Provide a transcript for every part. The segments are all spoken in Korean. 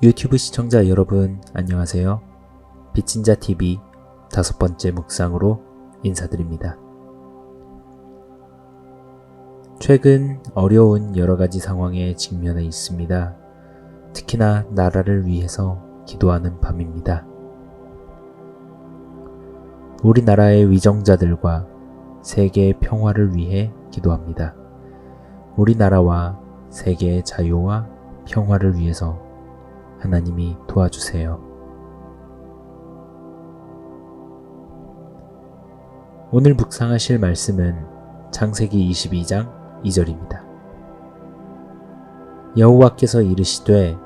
유튜브 시청자 여러분 안녕하세요. 빚진자TV 5번째 묵상으로 인사드립니다. 최근 어려운 여러가지 상황에 직면해 있습니다. 특히나 나라를 위해서 기도하는 밤입니다. 우리나라의 위정자들과 세계의 평화를 위해 기도합니다. 우리나라와 세계의 자유와 평화를 위해서 하나님이 도와주세요. 오늘 묵상하실 말씀은 창세기 22장 2절입니다. 여호와께서 이르시되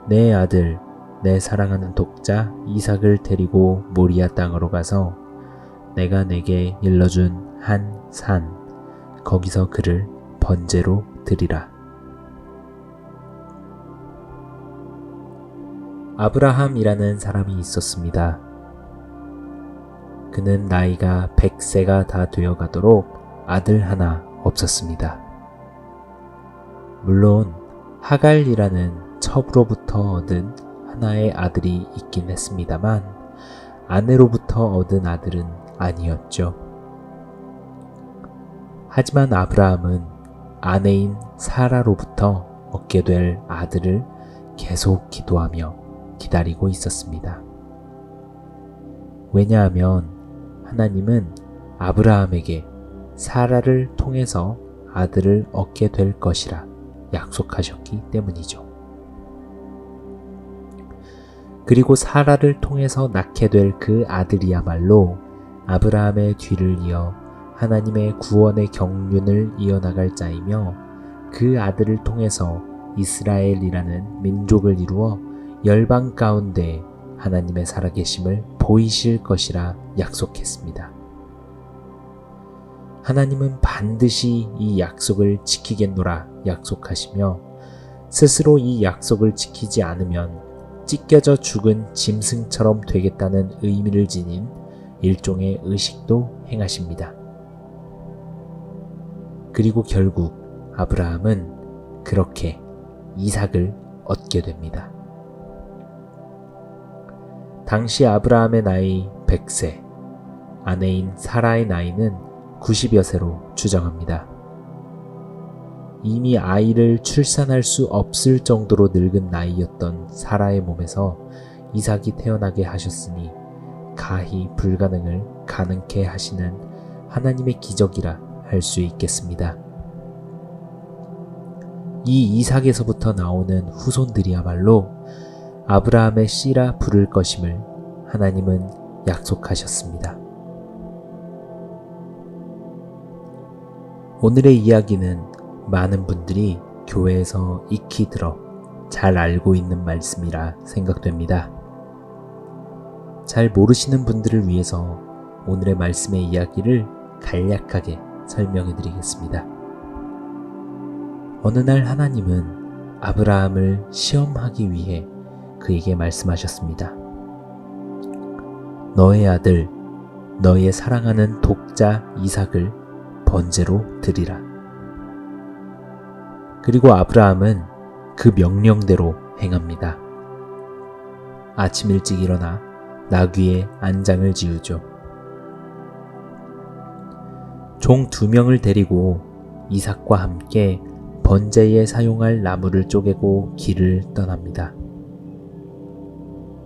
내 아들 내 사랑하는 독자 이삭을 데리고 모리아 땅으로 가서 내가 내게 일러준 한 산 거기서 그를 번제로 드리라. 아브라함이라는 사람이 있었습니다. 그는 나이가 100세가 다 되어가도록 아들 하나 없었습니다. 물론 하갈이라는 첩으로부터 얻은 하나의 아들이 있긴 했습니다만 아내로부터 얻은 아들은 아니었죠. 하지만 아브라함은 아내인 사라로부터 얻게 될 아들을 계속 기도하며 기다리고 있었습니다. 왜냐하면 하나님은 아브라함에게 사라를 통해서 아들을 얻게 될 것이라 약속하셨기 때문이죠. 그리고 사라를 통해서 낳게 될 그 아들이야말로 아브라함의 뒤를 이어 하나님의 구원의 경륜을 이어나갈 자이며 그 아들을 통해서 이스라엘이라는 민족을 이루어 열방 가운데 하나님의 살아계심을 보이실 것이라 약속했습니다. 하나님은 반드시 이 약속을 지키겠노라 약속하시며 스스로 이 약속을 지키지 않으면 찢겨져 죽은 짐승처럼 되겠다는 의미를 지닌 일종의 의식도 행하십니다. 그리고 결국 아브라함은 그렇게 이삭을 얻게 됩니다. 당시 아브라함의 나이 100세, 아내인 사라의 나이는 90여 세로 추정합니다. 이미 아이를 출산할 수 없을 정도로 늙은 나이였던 사라의 몸에서 이삭이 태어나게 하셨으니 가히 불가능을 가능케 하시는 하나님의 기적이라 할 수 있겠습니다. 이 이삭에서부터 나오는 후손들이야말로 아브라함의 씨라 부를 것임을 하나님은 약속하셨습니다. 오늘의 이야기는 많은 분들이 교회에서 익히 들어 잘 알고 있는 말씀이라 생각됩니다. 잘 모르시는 분들을 위해서 오늘의 말씀의 이야기를 간략하게 설명해 드리겠습니다. 어느 날 하나님은 아브라함을 시험하기 위해 그에게 말씀하셨습니다. 너의 아들, 너의 사랑하는 독자 이삭을 번제로 드리라. 그리고 아브라함은 그 명령대로 행합니다. 아침 일찍 일어나 나귀의 안장을 지우죠. 종 2명을 데리고 이삭과 함께 번제에 사용할 나무를 쪼개고 길을 떠납니다.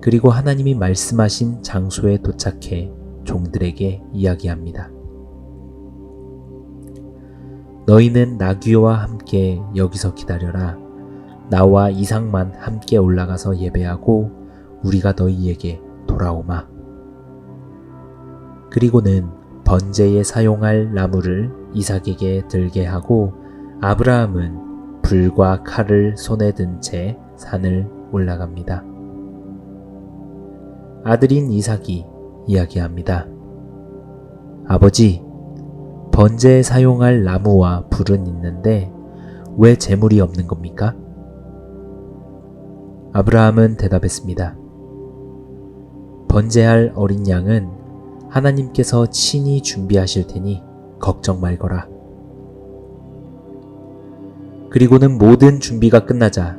그리고 하나님이 말씀하신 장소에 도착해 종들에게 이야기합니다. 너희는 나귀와 함께 여기서 기다려라. 나와 이삭만 함께 올라가서 예배하고 우리가 너희에게 돌아오마. 그리고는 번제에 사용할 나무를 이삭에게 들게 하고 아브라함은 불과 칼을 손에 든 채 산을 올라갑니다. 아들인 이삭이 이야기합니다. 아버지, 번제에 사용할 나무와 불은 있는데 왜 제물이 없는 겁니까? 아브라함은 대답했습니다. 번제할 어린 양은 하나님께서 친히 준비하실 테니 걱정 말거라. 그리고는 모든 준비가 끝나자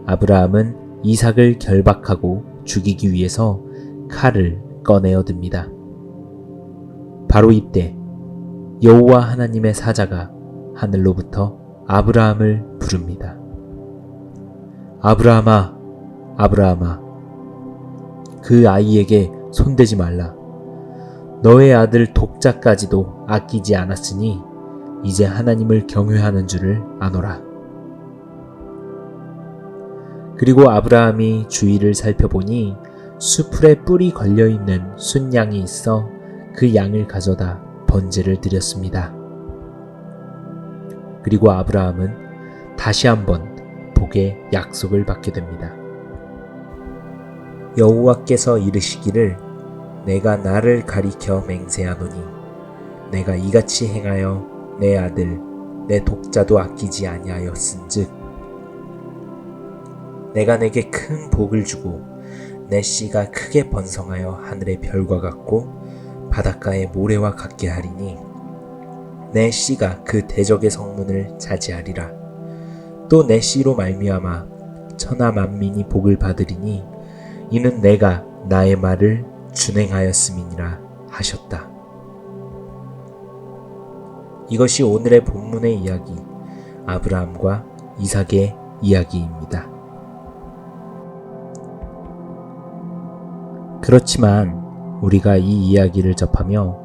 아브라함은 이삭을 결박하고 죽이기 위해서 칼을 꺼내어 듭니다. 바로 이때 여호와 하나님의 사자가 하늘로부터 아브라함을 부릅니다. 아브라함아, 아브라함아, 그 아이에게 손대지 말라. 너의 아들 독자까지도 아끼지 않았으니 이제 하나님을 경외하는 줄을 아노라. 그리고 아브라함이 주위를 살펴보니 수풀에 뿔이 걸려있는 순양이 있어 그 양을 가져다 번제를 드렸습니다. 그리고 아브라함은 다시 한번 복의 약속을 받게 됩니다. 여호와께서 이르시기를 내가 나를 가리켜 맹세하노니 내가 이같이 행하여 내 아들 내 독자도 아끼지 아니하였은즉 내가 내게 큰 복을 주고 내 씨가 크게 번성하여 하늘의 별과 같고 바닷가의 모래와 같게 하리니 내 씨가 그 대적의 성문을 차지하리라. 또 내 씨로 말미암아 천하 만민이 복을 받으리니 이는 내가 나의 말을 준행하였음이니라 하셨다. 이것이 오늘의 본문의 이야기, 아브라함과 이삭의 이야기입니다. 그렇지만 우리가 이 이야기를 접하며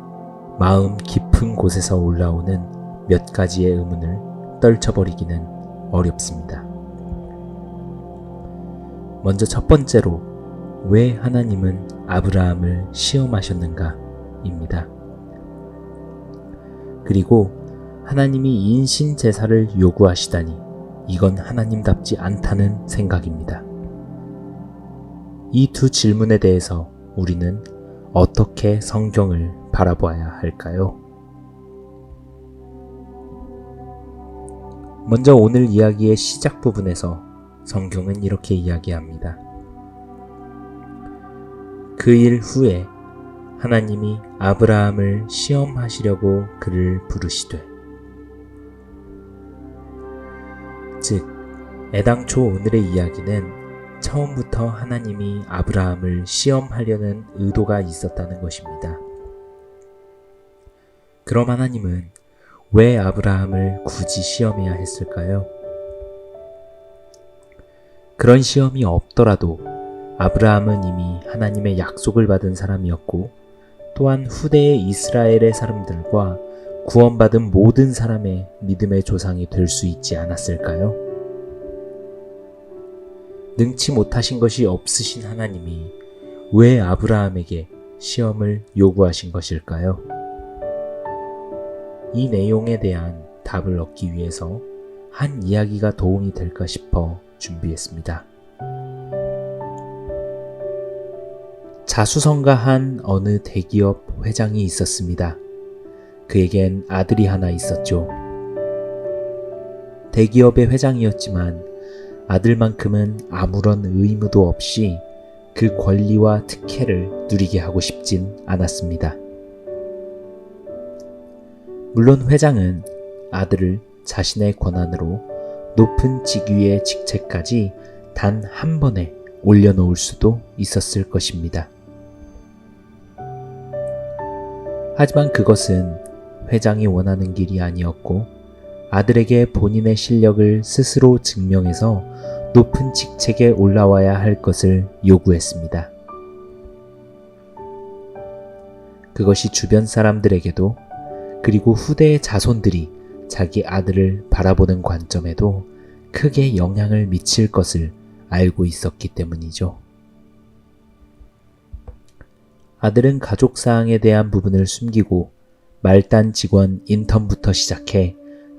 마음 깊은 곳에서 올라오는 몇 가지의 의문을 떨쳐버리기는 어렵습니다. 먼저 첫 번째로 왜 하나님은 아브라함을 시험하셨는가입니다. 그리고 하나님이 인신 제사를 요구하시다니 이건 하나님답지 않다는 생각입니다. 이 두 질문에 대해서 우리는 어떻게 성경을 바라봐야 할까요? 먼저 오늘 이야기의 시작 부분에서 성경은 이렇게 이야기합니다. 그 일 후에 하나님이 아브라함을 시험하시려고 그를 부르시되, 즉 애당초 오늘의 이야기는 처음부터 하나님이 아브라함을 시험하려는 의도가 있었다는 것입니다. 그럼 하나님은 왜 아브라함을 굳이 시험해야 했을까요? 그런 시험이 없더라도 아브라함은 이미 하나님의 약속을 받은 사람이었고 또한 후대의 이스라엘의 사람들과 구원받은 모든 사람의 믿음의 조상이 될 수 있지 않았을까요? 능치 못하신 것이 없으신 하나님이 왜 아브라함에게 시험을 요구하신 것일까요? 이 내용에 대한 답을 얻기 위해서 한 이야기가 도움이 될까 싶어 준비했습니다. 자수성가한 어느 대기업 회장이 있었습니다. 그에겐 아들이 하나 있었죠. 대기업의 회장이었지만 아들만큼은 아무런 의무도 없이 그 권리와 특혜를 누리게 하고 싶진 않았습니다. 물론 회장은 아들을 자신의 권한으로 높은 직위의 직책까지 단 한 번에 올려놓을 수도 있었을 것입니다. 하지만 그것은 회장이 원하는 길이 아니었고 아들에게 본인의 실력을 스스로 증명해서 높은 직책에 올라와야 할 것을 요구했습니다. 그것이 주변 사람들에게도 그리고 후대의 자손들이 자기 아들을 바라보는 관점에도 크게 영향을 미칠 것을 알고 있었기 때문이죠. 아들은 가족사항에 대한 부분을 숨기고 말단 직원 인턴부터 시작해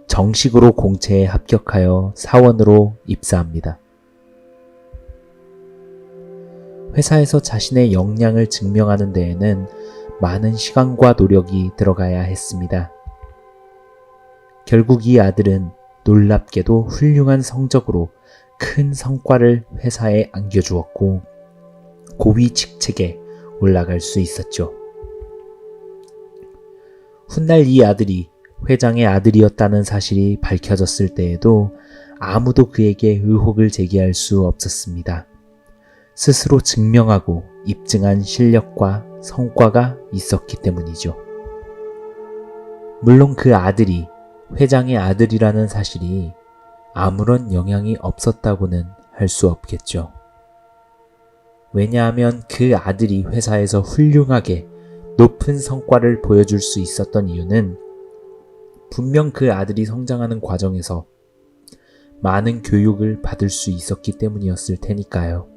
정식으로 공채에 합격하여 사원으로 입사합니다. 회사에서 자신의 역량을 증명하는 데에는 많은 시간과 노력이 들어가야 했습니다. 결국 이 아들은 놀랍게도 훌륭한 성적으로 큰 성과를 회사에 안겨주었고 고위 직책에 올라갈 수 있었죠. 훗날 이 아들이 회장의 아들이었다는 사실이 밝혀졌을 때에도 아무도 그에게 의혹을 제기할 수 없었습니다. 스스로 증명하고 입증한 실력과 성과가 있었기 때문이죠. 물론 그 아들이 회장의 아들이라는 사실이 아무런 영향이 없었다고는 할 수 없겠죠. 왜냐하면 그 아들이 회사에서 훌륭하게 높은 성과를 보여줄 수 있었던 이유는 분명 그 아들이 성장하는 과정에서 많은 교육을 받을 수 있었기 때문이었을 테니까요.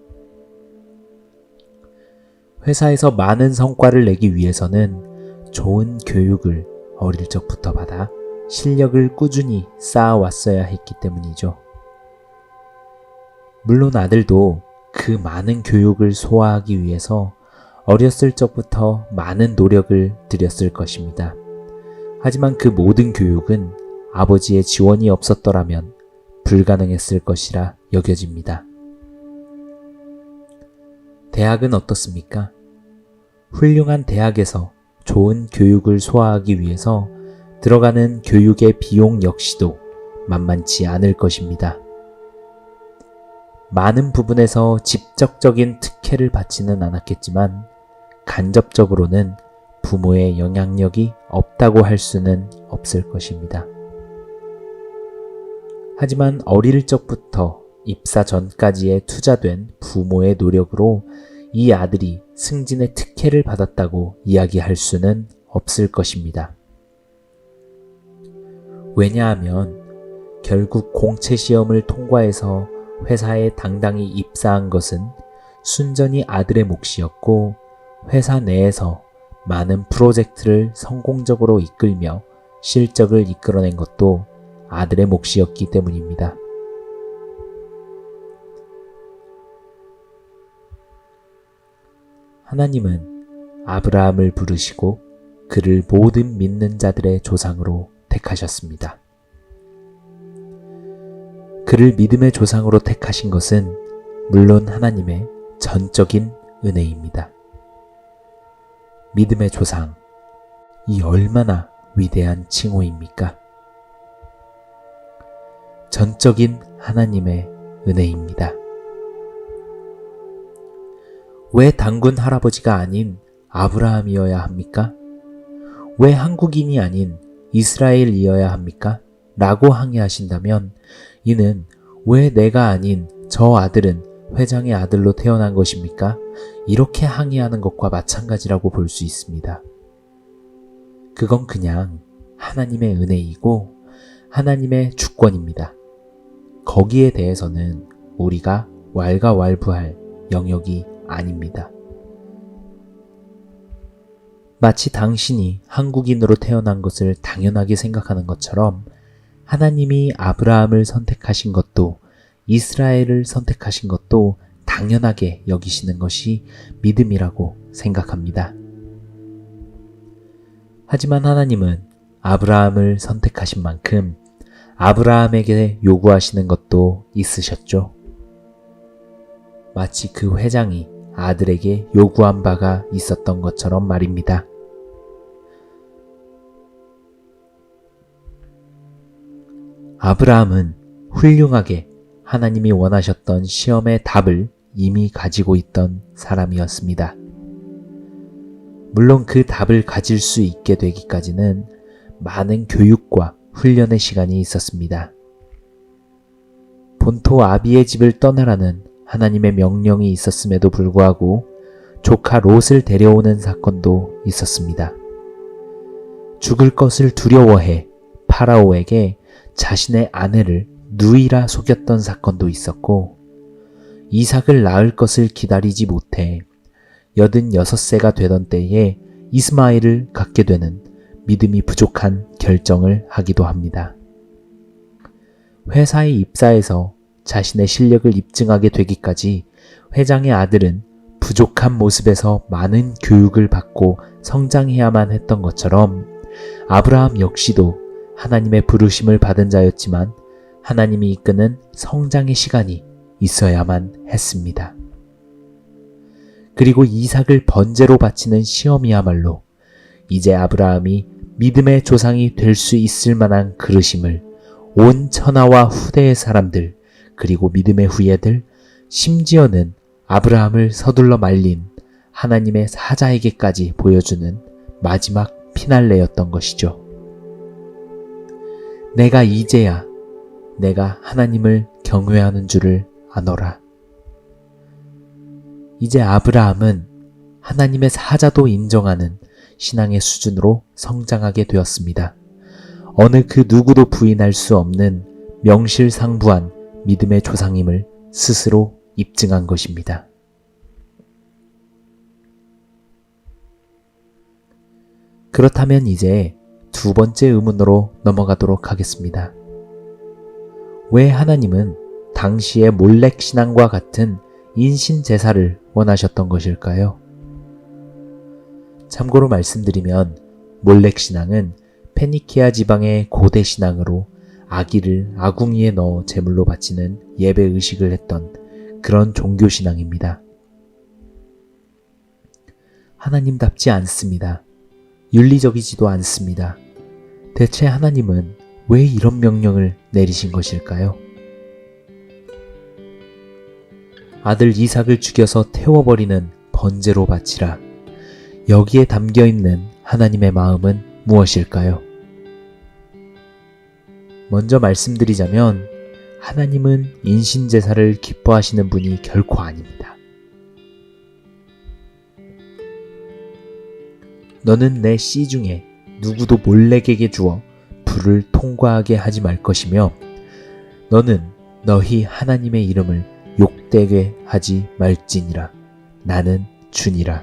회사에서 많은 성과를 내기 위해서는 좋은 교육을 어릴 적부터 받아 실력을 꾸준히 쌓아왔어야 했기 때문이죠. 물론 아들도 그 많은 교육을 소화하기 위해서 어렸을 적부터 많은 노력을 들였을 것입니다. 하지만 그 모든 교육은 아버지의 지원이 없었더라면 불가능했을 것이라 여겨집니다. 대학은 어떻습니까? 훌륭한 대학에서 좋은 교육을 소화하기 위해서 들어가는 교육의 비용 역시도 만만치 않을 것입니다. 많은 부분에서 직접적인 특혜를 받지는 않았겠지만 간접적으로는 부모의 영향력이 없다고 할 수는 없을 것입니다. 하지만 어릴 적부터 입사 전까지에 투자된 부모의 노력으로 이 아들이 승진의 특혜를 받았다고 이야기할 수는 없을 것입니다. 왜냐하면 결국 공채 시험을 통과해서 회사에 당당히 입사한 것은 순전히 아들의 몫이었고 회사 내에서 많은 프로젝트를 성공적으로 이끌며 실적을 이끌어낸 것도 아들의 몫이었기 때문입니다. 하나님은 아브라함을 부르시고 그를 모든 믿는 자들의 조상으로 택하셨습니다. 그를 믿음의 조상으로 택하신 것은 물론 하나님의 전적인 은혜입니다. 믿음의 조상, 이 얼마나 위대한 칭호입니까? 전적인 하나님의 은혜입니다. 왜 단군 할아버지가 아닌 아브라함이어야 합니까? 왜 한국인이 아닌 이스라엘이어야 합니까? 라고 항의하신다면 이는 왜 내가 아닌 저 아들은 회장의 아들로 태어난 것입니까? 이렇게 항의하는 것과 마찬가지라고 볼 수 있습니다. 그건 그냥 하나님의 은혜이고 하나님의 주권입니다. 거기에 대해서는 우리가 왈가왈부할 영역이 아닙니다. 마치 당신이 한국인으로 태어난 것을 당연하게 생각하는 것처럼 하나님이 아브라함을 선택하신 것도 이스라엘을 선택하신 것도 당연하게 여기시는 것이 믿음이라고 생각합니다. 하지만 하나님은 아브라함을 선택하신 만큼 아브라함에게 요구하시는 것도 있으셨죠. 마치 그 회장이 아들에게 요구한 바가 있었던 것처럼 말입니다. 아브라함은 훌륭하게 하나님이 원하셨던 시험의 답을 이미 가지고 있던 사람이었습니다. 물론 그 답을 가질 수 있게 되기까지는 많은 교육과 훈련의 시간이 있었습니다. 본토 아비의 집을 떠나라는 하나님의 명령이 있었음에도 불구하고 조카 롯을 데려오는 사건도 있었습니다. 죽을 것을 두려워해 파라오에게 자신의 아내를 누이라 속였던 사건도 있었고 이삭을 낳을 것을 기다리지 못해 86세가 되던 때에 이스마엘을 갖게 되는 믿음이 부족한 결정을 하기도 합니다. 회사에 입사해서 자신의 실력을 입증하게 되기까지 회장의 아들은 부족한 모습에서 많은 교육을 받고 성장해야만 했던 것처럼 아브라함 역시도 하나님의 부르심을 받은 자였지만 하나님이 이끄는 성장의 시간이 있어야만 했습니다. 그리고 이삭을 번제로 바치는 시험이야말로 이제 아브라함이 믿음의 조상이 될 수 있을 만한 그릇임을 온 천하와 후대의 사람들 그리고 믿음의 후예들 심지어는 아브라함을 서둘러 말린 하나님의 사자에게까지 보여주는 마지막 피날레였던 것이죠. 내가 이제야 내가 하나님을 경외하는 줄을 아노라. 이제 아브라함은 하나님의 사자도 인정하는 신앙의 수준으로 성장하게 되었습니다. 어느 그 누구도 부인할 수 없는 명실상부한 믿음의 조상임을 스스로 입증한 것입니다. 그렇다면 이제 두 번째 의문으로 넘어가도록 하겠습니다. 왜 하나님은 당시의 몰렉 신앙과 같은 인신 제사를 원하셨던 것일까요? 참고로 말씀드리면 몰렉 신앙은 페니키아 지방의 고대 신앙으로 아기를 아궁이에 넣어 제물로 바치는 예배 의식을 했던 그런 종교 신앙입니다. 하나님답지 않습니다. 윤리적이지도 않습니다. 대체 하나님은 왜 이런 명령을 내리신 것일까요? 아들 이삭을 죽여서 태워버리는 번제로 바치라. 여기에 담겨있는 하나님의 마음은 무엇일까요? 먼저 말씀드리자면 하나님은 인신제사를 기뻐하시는 분이 결코 아닙니다. 너는 내 씨 중에 누구도 몰렉에게 주어 불을 통과하게 하지 말 것이며 너는 너희 하나님의 이름을 욕되게 하지 말지니라. 나는 주니라.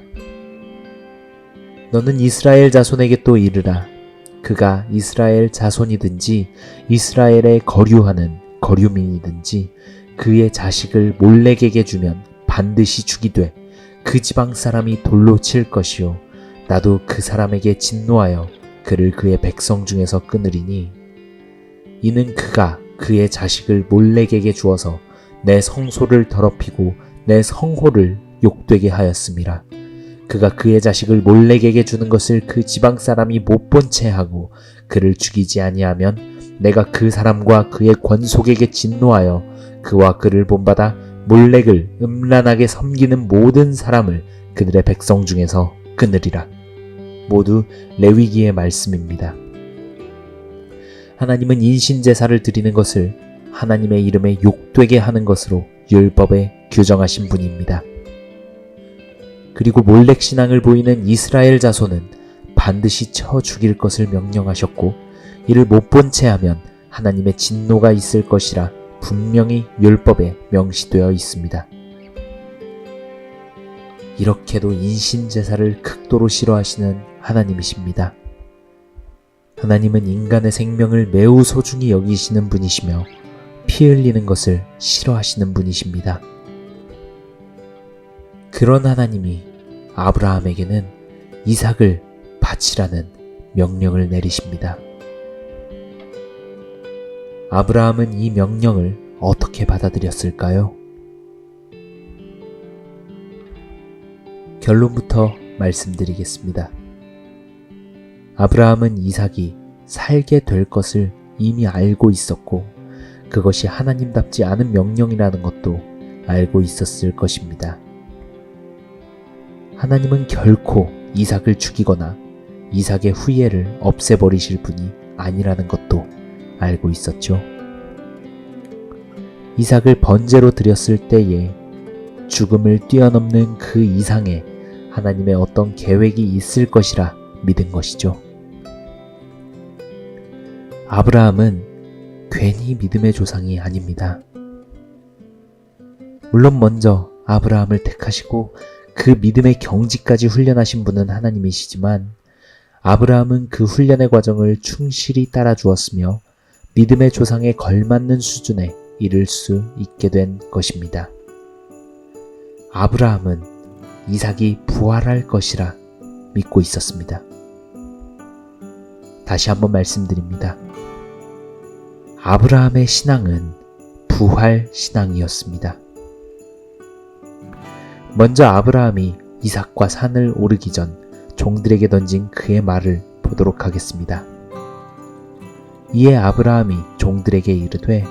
너는 이스라엘 자손에게 또 이르라. 그가 이스라엘 자손이든지 이스라엘에 거류하는 거류민이든지 그의 자식을 몰렉에게 주면 반드시 죽이되 그 지방 사람이 돌로 칠 것이요 나도 그 사람에게 진노하여 그를 그의 백성 중에서 끊으리니 이는 그가 그의 자식을 몰렉에게 주어서 내 성소를 더럽히고 내 성호를 욕되게 하였음이라. 그가 그의 자식을 몰렉에게 주는 것을 그 지방 사람이 못 본 채 하고 그를 죽이지 아니하면 내가 그 사람과 그의 권속에게 진노하여 그와 그를 본받아 몰렉을 음란하게 섬기는 모든 사람을 그들의 백성 중에서 끊으리라. 모두 레위기의 말씀입니다. 하나님은 인신제사를 드리는 것을 하나님의 이름에 욕되게 하는 것으로 율법에 규정하신 분입니다. 그리고 몰렉 신앙을 보이는 이스라엘 자손은 반드시 쳐 죽일 것을 명령하셨고 이를 못 본 채 하면 하나님의 진노가 있을 것이라 분명히 율법에 명시되어 있습니다. 이렇게도 인신제사를 극도로 싫어하시는 하나님이십니다. 하나님은 인간의 생명을 매우 소중히 여기시는 분이시며 피 흘리는 것을 싫어하시는 분이십니다. 그런 하나님이 아브라함에게는 이삭을 바치라는 명령을 내리십니다. 아브라함은 이 명령을 어떻게 받아들였을까요? 결론부터 말씀드리겠습니다. 아브라함은 이삭이 살게 될 것을 이미 알고 있었고 그것이 하나님답지 않은 명령이라는 것도 알고 있었을 것입니다. 하나님은 결코 이삭을 죽이거나 이삭의 후예를 없애버리실 분이 아니라는 것도 알고 있었죠. 이삭을 번제로 드렸을 때에 죽음을 뛰어넘는 그 이상의 하나님의 어떤 계획이 있을 것이라 믿은 것이죠. 아브라함은 괜히 믿음의 조상이 아닙니다. 물론 먼저 아브라함을 택하시고 그 믿음의 경지까지 훈련하신 분은 하나님이시지만 아브라함은 그 훈련의 과정을 충실히 따라 주었으며 믿음의 조상에 걸맞는 수준에 이를 수 있게 된 것입니다. 아브라함은 이삭이 부활할 것이라 믿고 있었습니다. 다시 한번 말씀드립니다. 아브라함의 신앙은 부활 신앙이었습니다. 먼저 아브라함이 이삭과 산을 오르기 전 종들에게 던진 그의 말을 보도록 하겠습니다. 이에 아브라함이 종들에게 이르되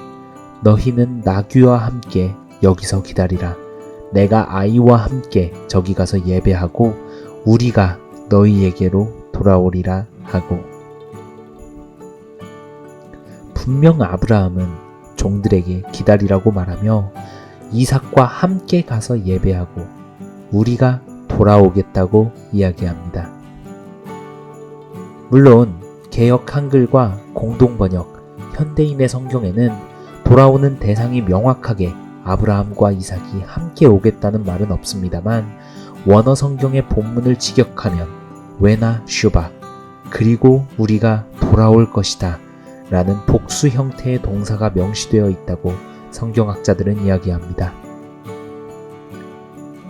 너희는 나귀와 함께 여기서 기다리라. 내가 아이와 함께 저기 가서 예배하고 우리가 너희에게로 돌아오리라 하고. 분명 아브라함은 종들에게 기다리라고 말하며 이삭과 함께 가서 예배하고 우리가 돌아오겠다고 이야기합니다. 물론 개역 한글과 공동번역 현대인의 성경에는 돌아오는 대상이 명확하게 아브라함과 이삭이 함께 오겠다는 말은 없습니다만 원어 성경의 본문을 직역하면 왜나 슈바 그리고 우리가 돌아올 것이다 라는 복수 형태의 동사가 명시되어 있다고 성경학자들은 이야기합니다.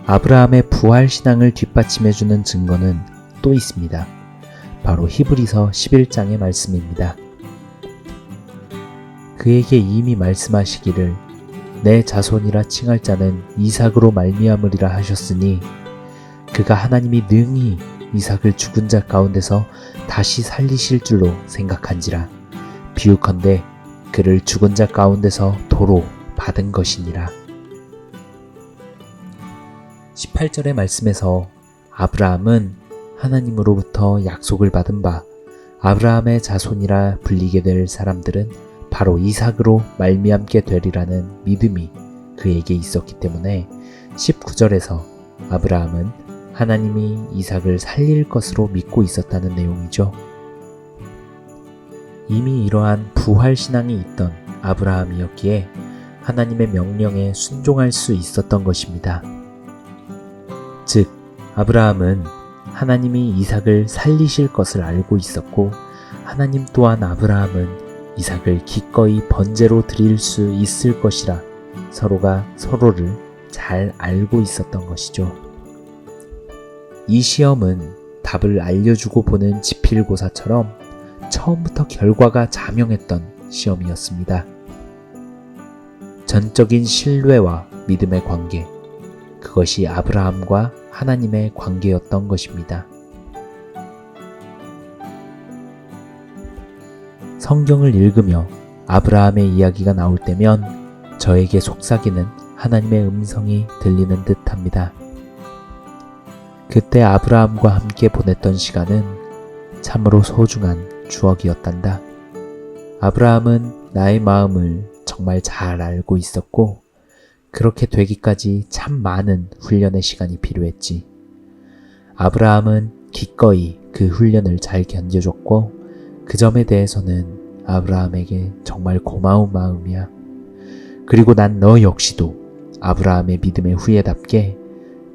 아브라함의 부활 신앙을 뒷받침해주는 증거는 또 있습니다. 바로 히브리서 11장의 말씀입니다. 그에게 이미 말씀하시기를 내 자손이라 칭할 자는 이삭으로 말미암으리라 하셨으니 그가 하나님이 능히 이삭을 죽은 자 가운데서 다시 살리실 줄로 생각한지라 비유컨대 그를 죽은 자 가운데서 도로 받은 것이니라. 18절의 말씀에서 아브라함은 하나님으로부터 약속을 받은 바 아브라함의 자손이라 불리게 될 사람들은 바로 이삭으로 말미암게 되리라는 믿음이 그에게 있었기 때문에 19절에서 아브라함은 하나님이 이삭을 살릴 것으로 믿고 있었다는 내용이죠. 이미 이러한 부활신앙이 있던 아브라함이었기에 하나님의 명령에 순종할 수 있었던 것입니다. 즉, 아브라함은 하나님이 이삭을 살리실 것을 알고 있었고 하나님 또한 아브라함은 이삭을 기꺼이 번제로 드릴 수 있을 것이라 서로가 서로를 잘 알고 있었던 것이죠. 이 시험은 답을 알려주고 보는 지필고사처럼 처음부터 결과가 자명했던 시험이었습니다. 전적인 신뢰와 믿음의 관계, 그것이 아브라함과 하나님의 관계였던 것입니다. 성경을 읽으며 아브라함의 이야기가 나올 때면 저에게 속삭이는 하나님의 음성이 들리는 듯합니다. 그때 아브라함과 함께 보냈던 시간은 참으로 소중한 추억이었단다. 아브라함은 나의 마음을 정말 잘 알고 있었고 그렇게 되기까지 참 많은 훈련의 시간이 필요했지. 아브라함은 기꺼이 그 훈련을 잘 견뎌줬고 그 점에 대해서는 아브라함에게 정말 고마운 마음이야. 그리고 난 너 역시도 아브라함의 믿음의 후예답게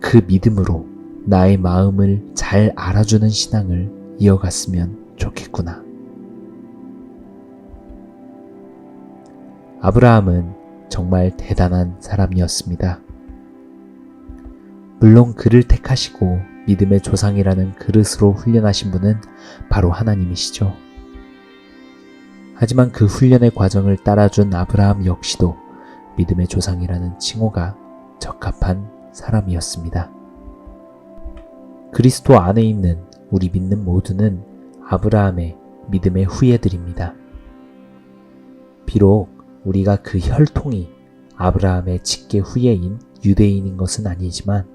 그 믿음으로 나의 마음을 잘 알아주는 신앙을 이어갔으면 좋겠구나. 아브라함은 정말 대단한 사람이었습니다. 물론 그를 택하시고 믿음의 조상이라는 그릇으로 훈련하신 분은 바로 하나님이시죠. 하지만 그 훈련의 과정을 따라준 아브라함 역시도 믿음의 조상이라는 칭호가 적합한 사람이었습니다. 그리스도 안에 있는 우리 믿는 모두는 아브라함의 믿음의 후예들입니다. 비록 우리가 그 혈통이 아브라함의 직계 후예인 유대인인 것은 아니지만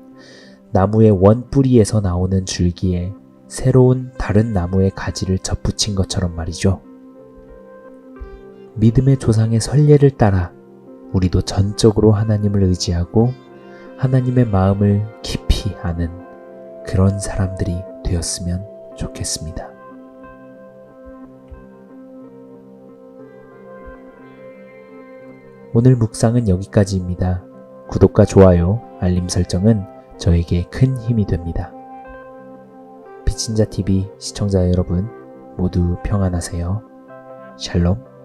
나무의 원뿌리에서 나오는 줄기에 새로운 다른 나무의 가지를 접붙인 것처럼 말이죠. 믿음의 조상의 선례를 따라 우리도 전적으로 하나님을 의지하고 하나님의 마음을 깊이 아는 그런 사람들이 되었으면 좋겠습니다. 오늘 묵상은 여기까지입니다. 구독과 좋아요, 알림 설정은 저에게 큰 힘이 됩니다. 빛인자TV 시청자 여러분 모두 평안하세요. 샬롬.